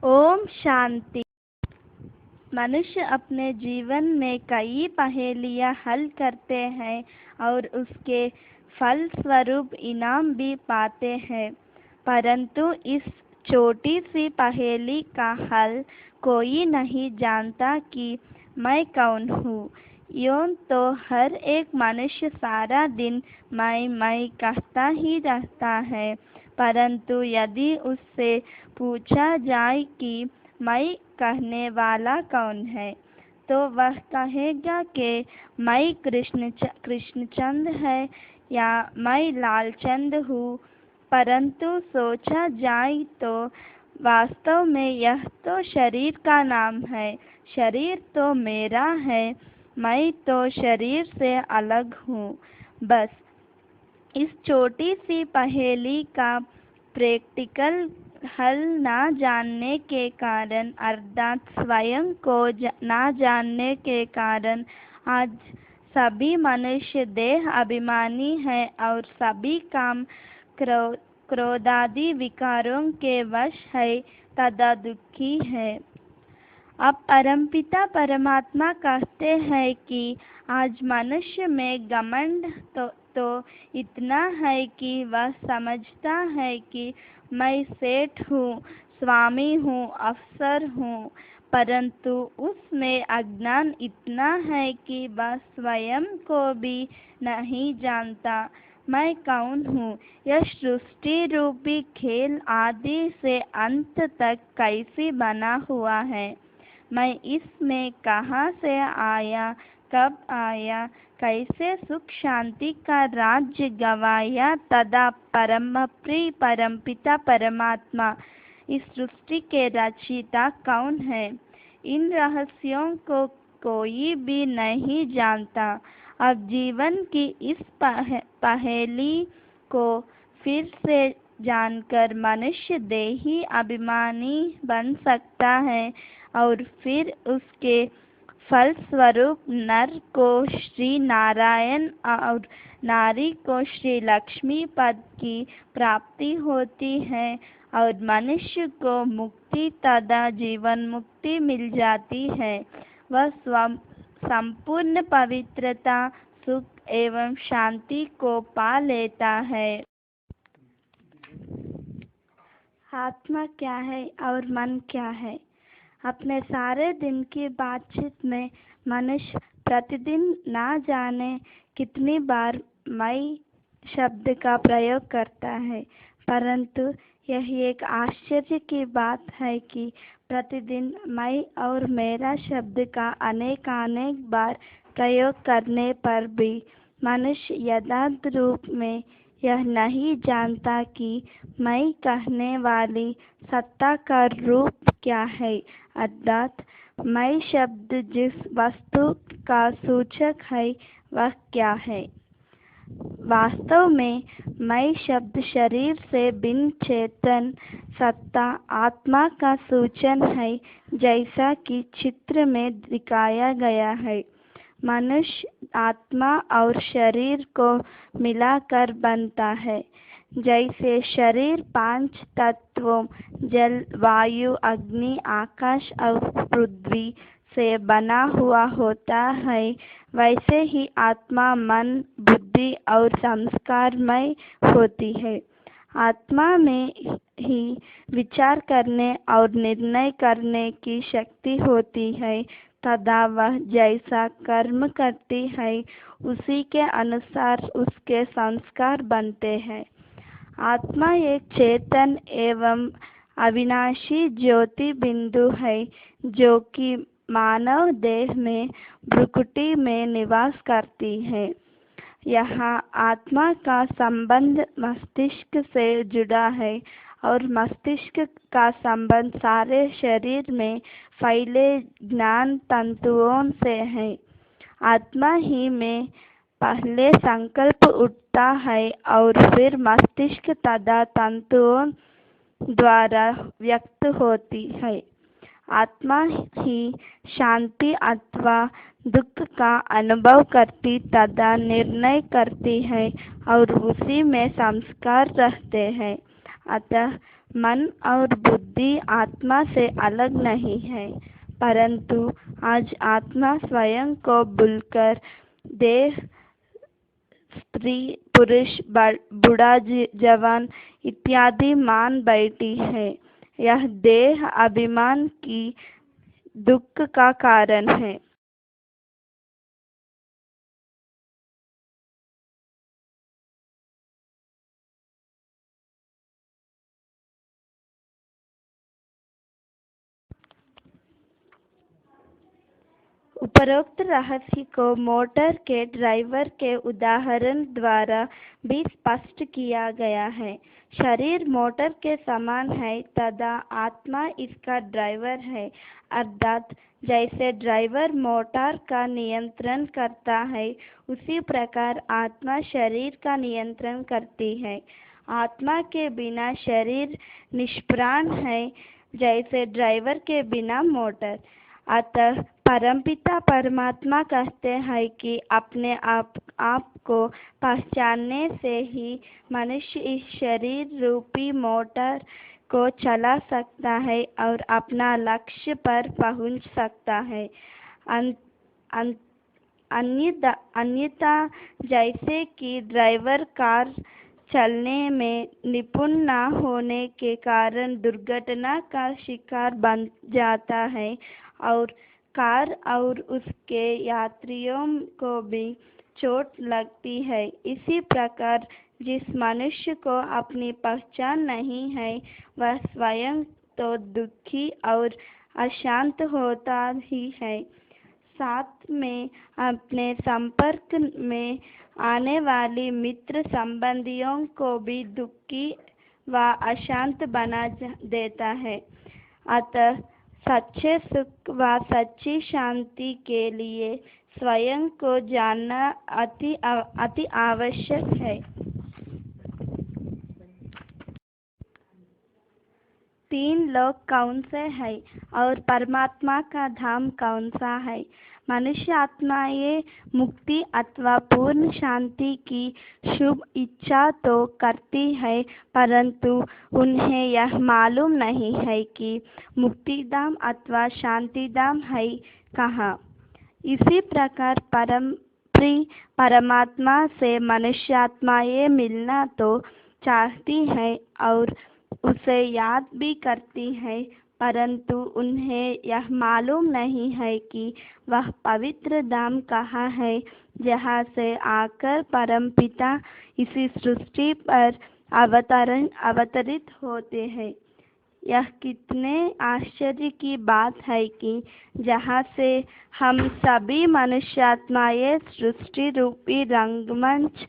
ओम शांति। मनुष्य अपने जीवन में कई पहेलियां हल करते हैं और उसके फल स्वरूप इनाम भी पाते हैं, परंतु इस छोटी सी पहेली का हल कोई नहीं जानता कि मैं कौन हूँ। यूं तो हर एक मनुष्य सारा दिन मैं कहता ही रहता है, परंतु यदि उससे पूछा जाए कि मैं कहने वाला कौन है, तो वह कहेगा कि मैं कृष्णचंद है या मैं लालचंद हूँ। परंतु सोचा जाए तो वास्तव में यह तो शरीर का नाम है। शरीर तो मेरा है, मैं तो शरीर से अलग हूँ। बस इस छोटी सी पहेली का प्रैक्टिकल हल ना जानने के कारण, अर्थात स्वयं को ना जानने के कारण, आज सभी मनुष्य देह अभिमानी हैं और सभी काम क्रोधादि विकारों के वश है तथा दुखी है। अब परमपिता परमात्मा कहते हैं कि आज मनुष्य में घमंड तो इतना है कि वह समझता है कि मैं सेठ हूँ, स्वामी हूँ, अफसर हूँ, परंतु उसमें अज्ञान इतना है कि वह स्वयं को भी नहीं जानता मैं कौन हूँ। यह सृष्टि रूपी खेल आदि से अंत तक कैसे बना हुआ है, मैं इसमें कहाँ से आया, कब आया, कैसे सुख शांति का राज्य गवाया तथा परमप्रिय परमपिता परमात्मा इस सृष्टि के रचयिता कौन है, इन रहस्यों को कोई भी नहीं जानता। अब जीवन की इस पहेली को फिर से जानकर मनुष्य देही अभिमानी बन सकता है और फिर उसके फलस्वरूप नर को श्री नारायण और नारी को श्री लक्ष्मी पद की प्राप्ति होती है और मनुष्य को मुक्ति तथा जीवन मुक्ति मिल जाती है। वह संपूर्ण पवित्रता, सुख एवं शांति को पा लेता है। आत्मा क्या है और मन क्या है? अपने सारे दिन की बातचीत में मनुष्य प्रतिदिन ना जाने कितनी बार मैं शब्द का प्रयोग करता है, परंतु यह एक आश्चर्य की बात है कि प्रतिदिन मैं और मेरा शब्द का अनेक बार प्रयोग करने पर भी मनुष्य यथार्थ रूप में यह नहीं जानता कि मैं कहने वाली सत्ता का रूप क्या है, अर्थात मैं शब्द जिस वस्तु का सूचक है वह क्या है। वास्तव में मैं शब्द शरीर से भिन्न चेतन सत्ता आत्मा का सूचन है, जैसा कि चित्र में दिखाया गया है। मनुष्य आत्मा और शरीर को मिलाकर बनता है। जैसे शरीर 5 तत्वों जल, वायु, अग्नि, आकाश और पृथ्वी से बना हुआ होता है, वैसे ही आत्मा मन, बुद्धि और संस्कारमय होती है। आत्मा में ही विचार करने और निर्णय करने की शक्ति होती है तथा वह जैसा कर्म करती है उसी के अनुसार उसके संस्कार बनते हैं। आत्मा एक चेतन एवं अविनाशी ज्योति बिंदु है जो कि मानव देह में भ्रुकुटी में निवास करती है। यहाँ आत्मा का संबंध मस्तिष्क से जुड़ा है और मस्तिष्क का संबंध सारे शरीर में फैले ज्ञान तंतुओं से है। आत्मा ही में पहले संकल्प उठता है और फिर मस्तिष्क तथा तंतुओं द्वारा व्यक्त होती है। आत्मा ही शांति अथवा दुख का अनुभव करती तथा निर्णय करती है और उसी में संस्कार रहते हैं। अतः मन और बुद्धि आत्मा से अलग नहीं है, परंतु आज आत्मा स्वयं को भूलकर देह, स्त्री, पुरुष, बूढ़ा, जवान इत्यादि मान बैठी है। यह देह अभिमान की दुख का कारण है। उपरोक्त रहस्य को मोटर के ड्राइवर के उदाहरण द्वारा भी स्पष्ट किया गया है। शरीर मोटर के समान है तथा आत्मा इसका ड्राइवर है, अर्थात जैसे ड्राइवर मोटर का नियंत्रण करता है, उसी प्रकार आत्मा शरीर का नियंत्रण करती है। आत्मा के बिना शरीर निष्प्राण है, जैसे ड्राइवर के बिना मोटर। अतः परमपिता परमात्मा कहते हैं कि अपने आप को पहचानने से ही मनुष्य इस शरीर रूपी मोटर को चला सकता है और अपना लक्ष्य पर पहुंच सकता है। अन्यथा जैसे कि ड्राइवर कार चलने में निपुण न होने के कारण दुर्घटना का शिकार बन जाता है और कार और उसके यात्रियों को भी चोट लगती है, इसी प्रकार जिस मनुष्य को अपनी पहचान नहीं है, वह स्वयं तो दुखी और अशांत होता ही है, साथ में अपने संपर्क में आने वाली मित्र संबंधियों को भी दुखी व अशांत बना देता है। अतः सच्चे सुख व सच्ची शांति के लिए स्वयं को जानना अति आवश्यक है। 3 लोक कौन से हैं और परमात्मा का धाम कौन सा है? मनुष्य आत्माएं मुक्ति अथवा पूर्ण शांति की शुभ इच्छा तो करती है, परंतु उन्हें यह मालूम नहीं है कि मुक्तिधाम अथवा शांतिधाम है कहाँ। इसी प्रकार परमात्मा से मनुष्य आत्माएं मिलना तो चाहती है और उसे याद भी करती है, परंतु उन्हें यह मालूम नहीं है कि वह पवित्र धाम कहाँ है, जहाँ से आकर परमपिता इसी सृष्टि पर अवतरित होते हैं। यह कितने आश्चर्य की बात है कि जहाँ से हम सभी मनुष्य आत्माएं सृष्टि रूपी रंगमंच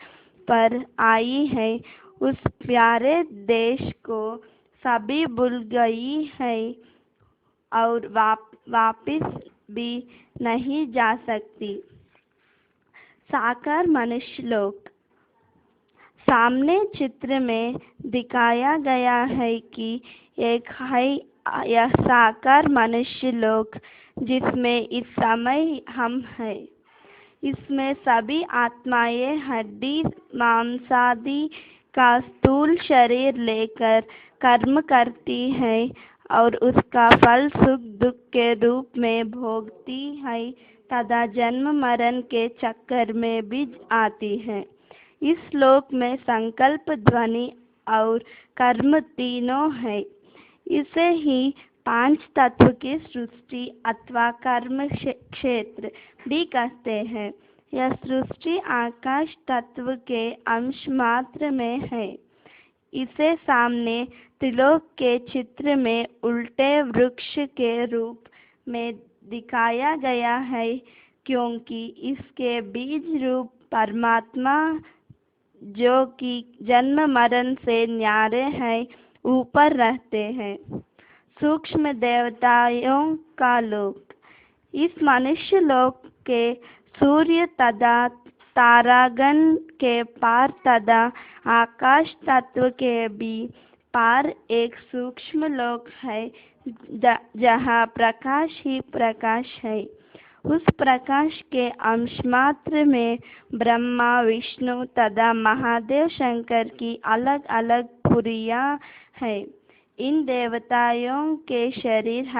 पर आई हैं, उस प्यारे देश को सभी भूल गई है और वापिस भी नहीं जा सकती। साकार मनुष्य लोक। सामने चित्र में दिखाया गया है कि एक है यह साकार मनुष्य लोक जिसमें इस समय हम हैं। इसमें सभी आत्माएं हड्डी मांसादि का स्थूल शरीर लेकर कर्म करती है और उसका फल सुख दुख के रूप में भोगती है तथा जन्म मरण के चक्कर में भी आती है। इस लोक में संकल्प, ध्वनि और कर्म तीनों है। इसे ही 5 तत्व की सृष्टि अथवा कर्म क्षेत्र भी कहते हैं। यह सृष्टि आकाश तत्व के अंश मात्र में है। इसे सामने त्रिलोक के चित्र में उल्टे वृक्ष के रूप में दिखाया गया है, क्योंकि इसके बीज रूप परमात्मा, जो कि जन्म मरण से न्यारे हैं, ऊपर रहते हैं। सूक्ष्म देवताओं का लोक। इस मनुष्य लोक के सूर्य तथा तारागण के पार तथा आकाश तत्व के भी पार एक सूक्ष्म लोक है, जहाँ प्रकाश ही प्रकाश है। उस प्रकाश के अंश मात्र में ब्रह्मा, विष्णु तथा महादेव शंकर की अलग अलग पुरियां हैं। इन देवताओं के शरीर